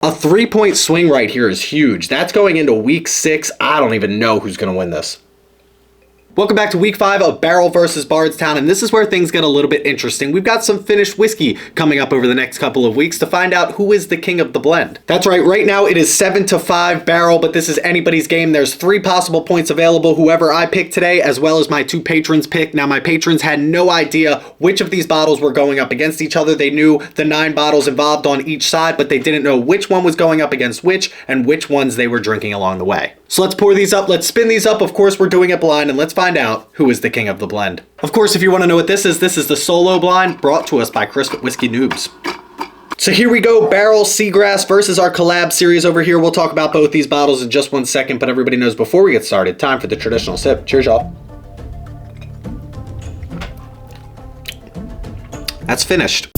A 3-point swing right here is huge. That's going into week 6. I don't even know who's going to win this. Welcome back to week 5 of Barrell versus Bardstown, and this is where things get a little bit interesting. We've got some finished whiskey coming up over the next couple of weeks to find out who is the king of the blend. That's right now it is 7-5 Barrell, but this is anybody's game. There's 3 possible points available, whoever I pick today, as well as my 2 patrons pick. Now, my patrons had no idea which of these bottles were going up against each other. They knew the 9 bottles involved on each side, but they didn't know which one was going up against which and which ones they were drinking along the way. So let's pour these up, let's spin these up. Of course, we're doing it blind, and let's find out who is the king of the blend. Of course, if you want to know what this is the solo blind brought to us by Chris with Whiskey Noobs. So here we go, Barrell Seagrass versus our collab series over here. We'll talk about both these bottles in just one second, but everybody knows before we get started, time for the traditional sip. Cheers, y'all. That's finished.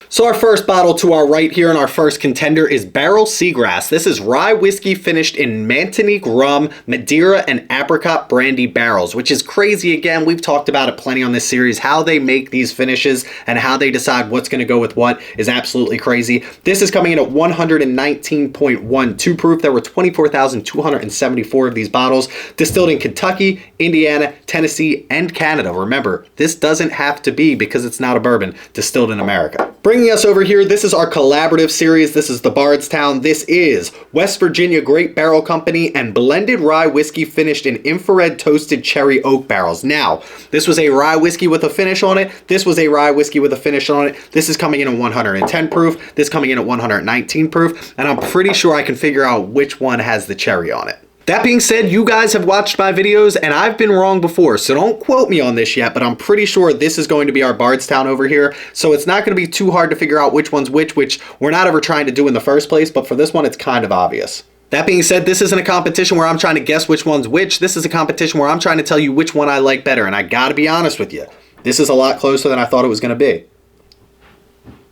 So our first bottle to our right here and our first contender is Barrell Seagrass. This is rye whiskey finished in Mantinique rum, Madeira, and apricot brandy barrels, which is crazy. Again, we've talked about it plenty on this series. How they make these finishes and how they decide what's going to go with what is absolutely crazy. This is coming in at 119.12 proof. There were 24,274 of these bottles, distilled in Kentucky, Indiana, Tennessee, and Canada. Remember, this doesn't have to be, because it's not a bourbon, distilled in America. Bringing us over here, this is our collaborative series. This is the Bardstown. This is West Virginia Great Barrel Company and blended rye whiskey finished in infrared toasted cherry oak barrels. Now, this was a rye whiskey with a finish on it. This was a rye whiskey with a finish on it. This is coming in at 110 proof. This coming in at 119 proof. And I'm pretty sure I can figure out which one has the cherry on it. That being said, you guys have watched my videos and I've been wrong before, so don't quote me on this yet, but I'm pretty sure this is going to be our Bardstown over here. So it's not going to be too hard to figure out which one's which we're not ever trying to do in the first place, but for this one, it's kind of obvious. That being said, this isn't a competition where I'm trying to guess which one's which. This is a competition where I'm trying to tell you which one I like better, and I gotta be honest with you. This is a lot closer than I thought it was going to be.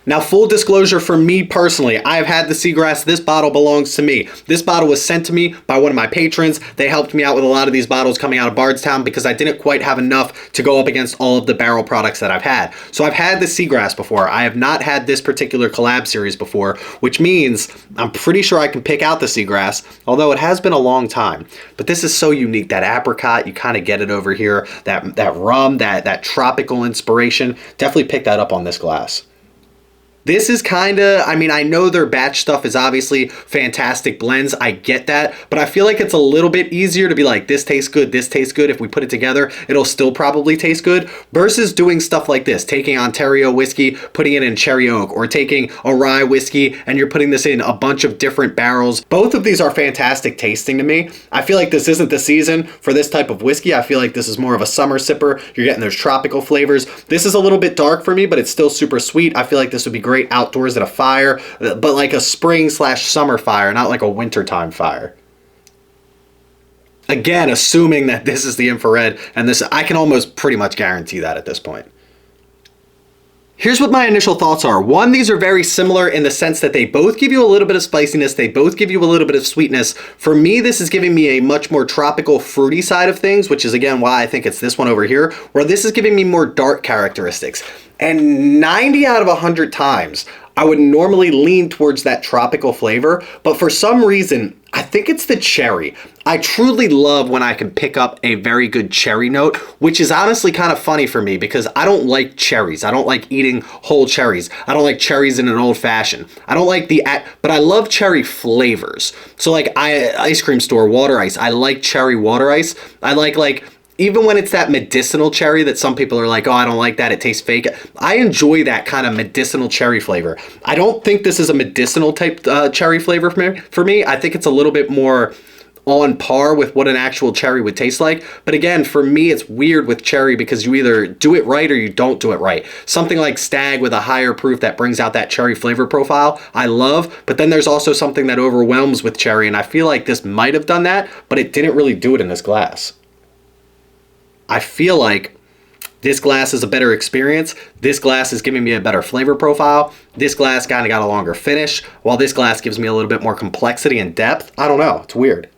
Now, full disclosure for me personally, I have had the Seagrass. This bottle belongs to me. This bottle was sent to me by one of my patrons. They helped me out with a lot of these bottles coming out of Bardstown because I didn't quite have enough to go up against all of the Barrell products that I've had. So I've had the Seagrass before. I have not had this particular collab series before, which means I'm pretty sure I can pick out the Seagrass, although it has been a long time. But this is so unique. That apricot, you kind of get it over here. That rum, that tropical inspiration. Definitely pick that up on this glass. This is kind of, I mean, I know their batch stuff is obviously fantastic blends. I get that, but I feel like it's a little bit easier to be like, this tastes good, this tastes good. If we put it together, it'll still probably taste good, versus doing stuff like this, taking Ontario whiskey, putting it in cherry oak, or taking a rye whiskey and you're putting this in a bunch of different barrels. Both of these are fantastic tasting to me. I feel like this isn't the season for this type of whiskey. I feel like this is more of a summer sipper. You're getting those tropical flavors. This is a little bit dark for me, but it's still super sweet. I feel like this would be great outdoors at a fire, but like a spring/summer fire, not like a wintertime fire. Again, assuming that this is the infrared, and this, I can almost pretty much guarantee that at this point. Here's what my initial thoughts are. One, these are very similar in the sense that they both give you a little bit of spiciness. They both give you a little bit of sweetness. For me, this is giving me a much more tropical, fruity side of things, which is again why I think it's this one over here, where this is giving me more dark characteristics. And 90 out of 100 times, I would normally lean towards that tropical flavor, but for some reason, I think it's the cherry. I truly love when I can pick up a very good cherry note, which is honestly kind of funny for me because I don't like cherries. I don't like eating whole cherries. I don't like cherries in an old fashioned. I don't like but I love cherry flavors. So like ice cream store, water ice. I like cherry water ice. I like, even when it's that medicinal cherry that some people are like, oh, I don't like that, it tastes fake. I enjoy that kind of medicinal cherry flavor. I don't think this is a medicinal type cherry flavor for me. I think it's a little bit more on par with what an actual cherry would taste like. But again, for me, it's weird with cherry because you either do it right or you don't do it right. Something like Stag with a higher proof that brings out that cherry flavor profile, I love. But then there's also something that overwhelms with cherry, and I feel like this might have done that, but it didn't really do it in this glass. I feel like this glass is a better experience. This glass is giving me a better flavor profile. This glass kind of got a longer finish, while this glass gives me a little bit more complexity and depth. I don't know. It's weird.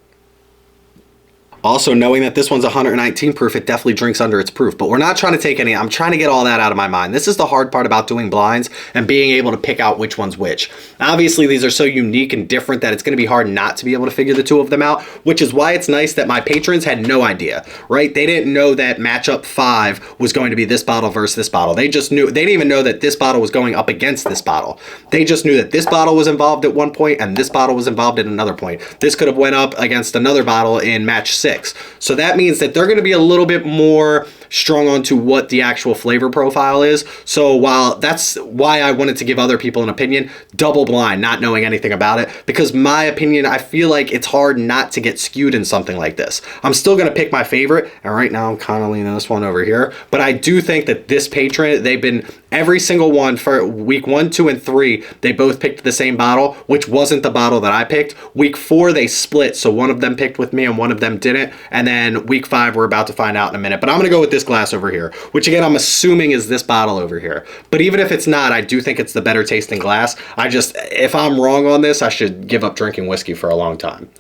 Also, knowing that this one's 119 proof, it definitely drinks under its proof. But we're not trying to take any, I'm trying to get all that out of my mind. This is the hard part about doing blinds and being able to pick out which one's which. Obviously, these are so unique and different that it's going to be hard not to be able to figure the two of them out, which is why it's nice that my patrons had no idea, right? They didn't know that matchup 5 was going to be this bottle versus this bottle. They just knew, they didn't even know that this bottle was going up against this bottle. They just knew that this bottle was involved at one point and this bottle was involved at another point. This could have went up against another bottle in match 6. So that means that they're going to be a little bit more strung onto what the actual flavor profile is. So while that's why I wanted to give other people an opinion, double blind, not knowing anything about it, because my opinion, I feel like it's hard not to get skewed in something like this. I'm still going to pick my favorite, and right now I'm kind of leaning this one over here, but I do think that this patron, they've been every single one for week 1, 2, and 3, they both picked the same bottle, which wasn't the bottle that I picked. Week 4, they split, so one of them picked with me and one of them didn't, and then week 5, we're about to find out in a minute, but I'm going to go with this glass over here, which again, I'm assuming is this bottle over here. But even if it's not, I do think it's the better tasting glass. If I'm wrong on this, I should give up drinking whiskey for a long time.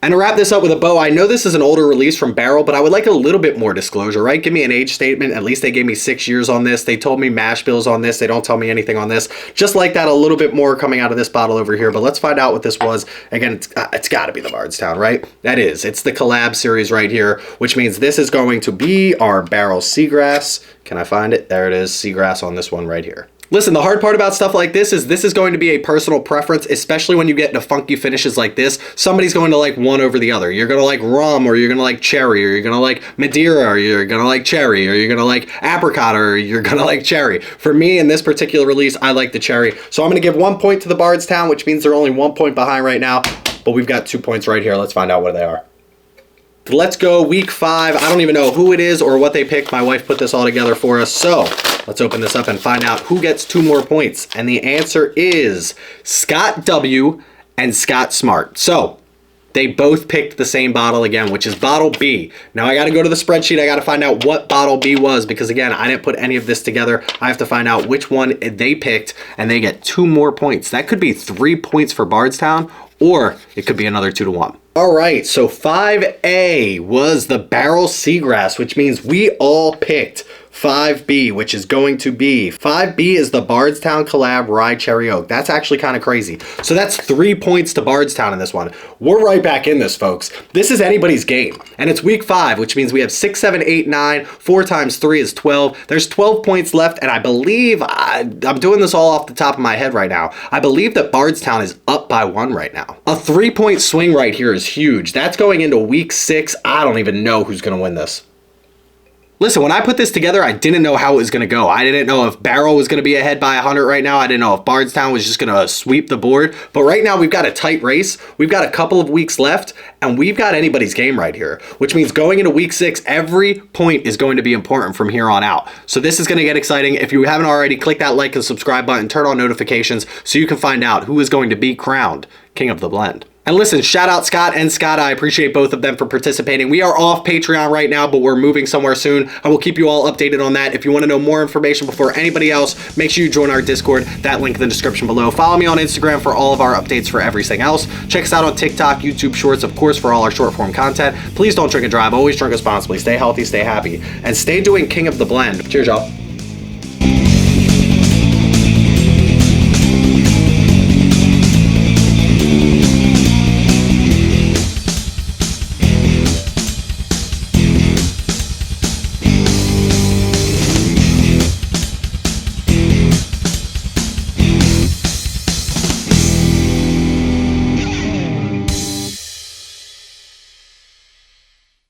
And to wrap this up with a bow, I know this is an older release from Barrell, but I would like a little bit more disclosure, right? Give me an age statement. At least they gave me 6 years on this. They told me mash bills on this. They don't tell me anything on this. Just like that, a little bit more coming out of this bottle over here. But let's find out what this was. Again, it's got to be the Bardstown, right? That is. It's the collab series right here, which means this is going to be our Barrell Seagrass. Can I find it? There it is. Seagrass on this one right here. Listen, the hard part about stuff like this is going to be a personal preference, especially when you get into funky finishes like this. Somebody's going to like one over the other. You're going to like rum, or you're going to like cherry, or you're going to like Madeira, or you're going to like cherry, or you're going to like apricot, or you're going to like cherry. For me, in this particular release, I like the cherry. So I'm going to give 1 point to the Bardstown, which means they're only 1 point behind right now. But we've got 2 points right here. Let's find out what they are. Let's go week 5. I don't even know who it is or what they picked. My wife put this all together for us. So let's open this up and find out who gets 2 more points. And the answer is Scott W. and Scott Smart. So they both picked the same bottle again, which is bottle B. Now I got to go to the spreadsheet. I got to find out what bottle B was, because again, I didn't put any of this together. I have to find out which one they picked, and they get 2 more points. That could be 3 points for Bardstown, or it could be another 2-1. All right, so 5A was the Barrell Seagrass, which means we all picked 5B, which is going to be 5B is the Bardstown Collab Rye Cherry Oak. That's actually kind of crazy. So that's 3 points to Bardstown in this one. We're right back in this, folks. This is anybody's game, and it's week 5, which means we have 6, 7, 8, 9. 4 times 3 is 12. There's 12 points left, and I believe I'm doing this all off the top of my head right now. I believe that Bardstown is up by 1 right now. A 3-point swing right here is huge. That's going into week 6. I don't even know who's going to win this. Listen, when I put this together, I didn't know how it was going to go. I didn't know if Barrell was going to be ahead by 100 right now. I didn't know if Bardstown was just going to sweep the board. But right now, we've got a tight race. We've got a couple of weeks left, and we've got anybody's game right here, which means going into week 6, every point is going to be important from here on out. So this is going to get exciting. If you haven't already, click that like and subscribe button, turn on notifications so you can find out who is going to be crowned King of the Blend. And listen, shout out Scott and Scott. I appreciate both of them for participating. We are off Patreon right now, but we're moving somewhere soon. I will keep you all updated on that. If you want to know more information before anybody else, make sure you join our Discord. That link in the description below. Follow me on Instagram for all of our updates for everything else. Check us out on TikTok, YouTube Shorts, of course, for all our short form content. Please don't drink and drive. Always drink responsibly. Stay healthy, stay happy, and stay doing King of the Blend. Cheers, y'all.